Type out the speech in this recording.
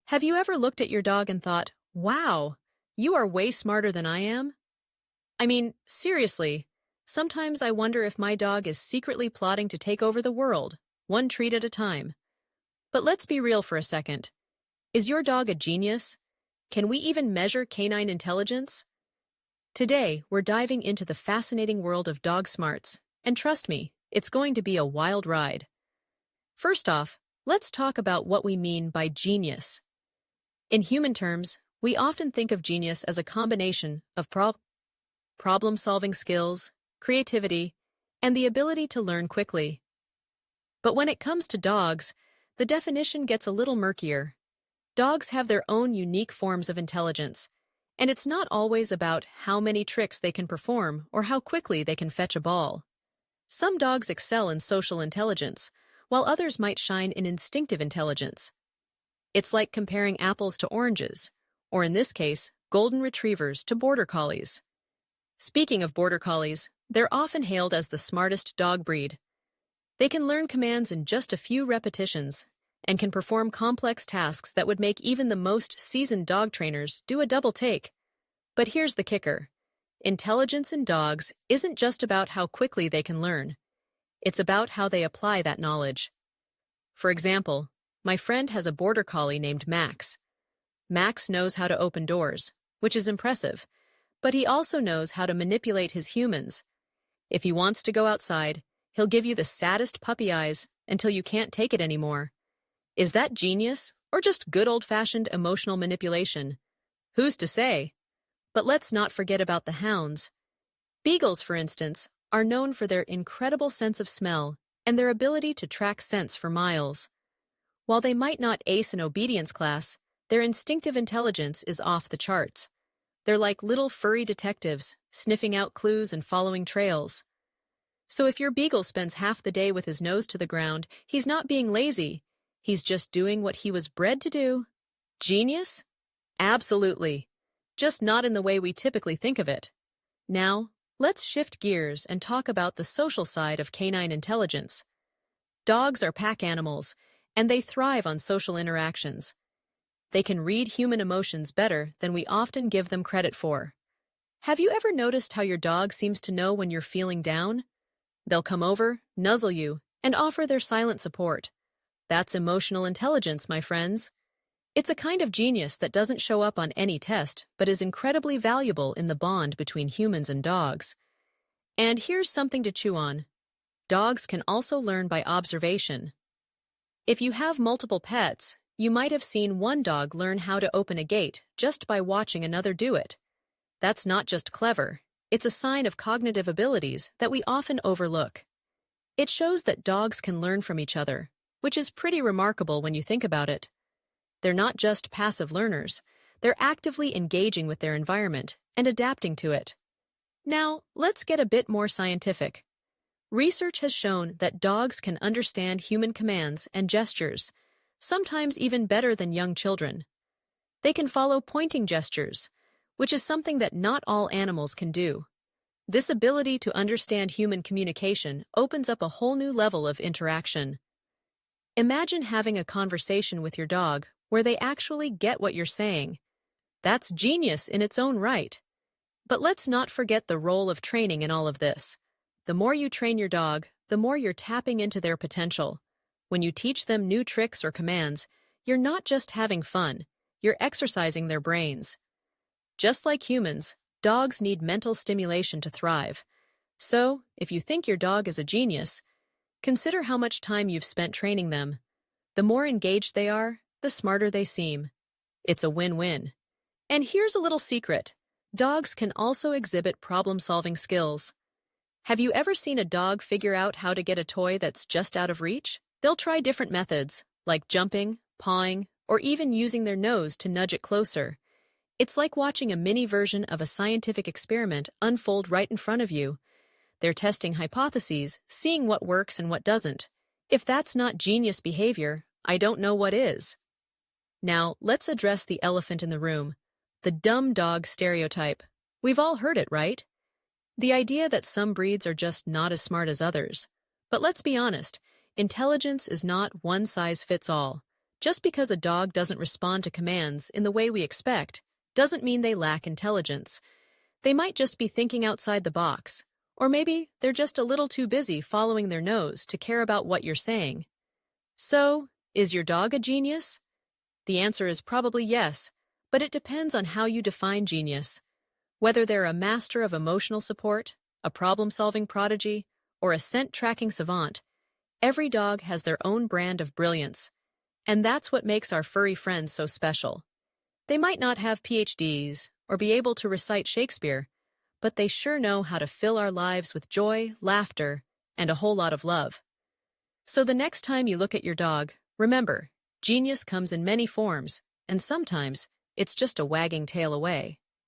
Have you ever looked at your dog and thought, wow, you are way smarter than I am? I mean, seriously, sometimes I wonder if my dog is secretly plotting to take over the world, one treat at a time. But let's be real for a second. Is your dog a genius? Can we even measure canine intelligence? Today, we're diving into the fascinating world of dog smarts, and trust me, it's going to be a wild ride. First off, let's talk about what we mean by genius. In human terms, we often think of genius as a combination of problem-solving skills, creativity, and the ability to learn quickly. But when it comes to dogs, the definition gets a little murkier. Dogs have their own unique forms of intelligence, and it's not always about how many tricks they can perform or how quickly they can fetch a ball. Some dogs excel in social intelligence, while others might shine in instinctive intelligence. It's like comparing apples to oranges, or in this case, golden retrievers to border collies. Speaking of border collies, they're often hailed as the smartest dog breed. They can learn commands in just a few repetitions and can perform complex tasks that would make even the most seasoned dog trainers do a double take. But here's the kicker. Intelligence in dogs isn't just about how quickly they can learn. It's about how they apply that knowledge. For example, my friend has a border collie named Max. Max knows how to open doors, which is impressive, but he also knows how to manipulate his humans. If he wants to go outside, he'll give you the saddest puppy eyes until you can't take it anymore. Is that genius, or just good old-fashioned emotional manipulation? Who's to say? But let's not forget about the hounds. Beagles, for instance, are known for their incredible sense of smell and their ability to track scents for miles. While they might not ace an obedience class, their instinctive intelligence is off the charts. They're like little furry detectives, sniffing out clues and following trails. So if your beagle spends half the day with his nose to the ground, he's not being lazy. He's just doing what he was bred to do. Genius? Absolutely. Just not in the way we typically think of it. Now, let's shift gears and talk about the social side of canine intelligence. Dogs are pack animals, and they thrive on social interactions. They can read human emotions better than we often give them credit for. Have you ever noticed how your dog seems to know when you're feeling down? They'll come over, nuzzle you, and offer their silent support. That's emotional intelligence, my friends. It's a kind of genius that doesn't show up on any test, but is incredibly valuable in the bond between humans and dogs. And here's something to chew on. Dogs can also learn by observation. If you have multiple pets, you might have seen one dog learn how to open a gate just by watching another do it. That's not just clever, it's a sign of cognitive abilities that we often overlook. It shows that dogs can learn from each other, which is pretty remarkable when you think about it. They're not just passive learners, they're actively engaging with their environment and adapting to it. Now, let's get a bit more scientific. Research has shown that dogs can understand human commands and gestures, sometimes even better than young children. They can follow pointing gestures, which is something that not all animals can do. This ability to understand human communication opens up a whole new level of interaction. Imagine having a conversation with your dog where they actually get what you're saying. That's genius in its own right. But let's not forget the role of training in all of this. The more you train your dog, the more you're tapping into their potential. When you teach them new tricks or commands, you're not just having fun, you're exercising their brains. Just like humans, dogs need mental stimulation to thrive. So, if you think your dog is a genius, consider how much time you've spent training them. The more engaged they are, the smarter they seem. It's a win-win. And here's a little secret. Dogs can also exhibit problem-solving skills. Have you ever seen a dog figure out how to get a toy that's just out of reach? They'll try different methods, like jumping, pawing, or even using their nose to nudge it closer. It's like watching a mini version of a scientific experiment unfold right in front of you. They're testing hypotheses, seeing what works and what doesn't. If that's not genius behavior, I don't know what is. Now, let's address the elephant in the room, the dumb dog stereotype. We've all heard it, right? The idea that some breeds are just not as smart as others. But let's be honest, intelligence is not one size fits all. Just because a dog doesn't respond to commands in the way we expect doesn't mean they lack intelligence. They might just be thinking outside the box, or maybe they're just a little too busy following their nose to care about what you're saying. So, is your dog a genius? The answer is probably yes, but it depends on how you define genius. Whether they're a master of emotional support, a problem-solving prodigy, or a scent-tracking savant, every dog has their own brand of brilliance, and that's what makes our furry friends so special. They might not have PhDs or be able to recite Shakespeare, but they sure know how to fill our lives with joy, laughter, and a whole lot of love. So the next time you look at your dog, remember, genius comes in many forms, and sometimes it's just a wagging tail away.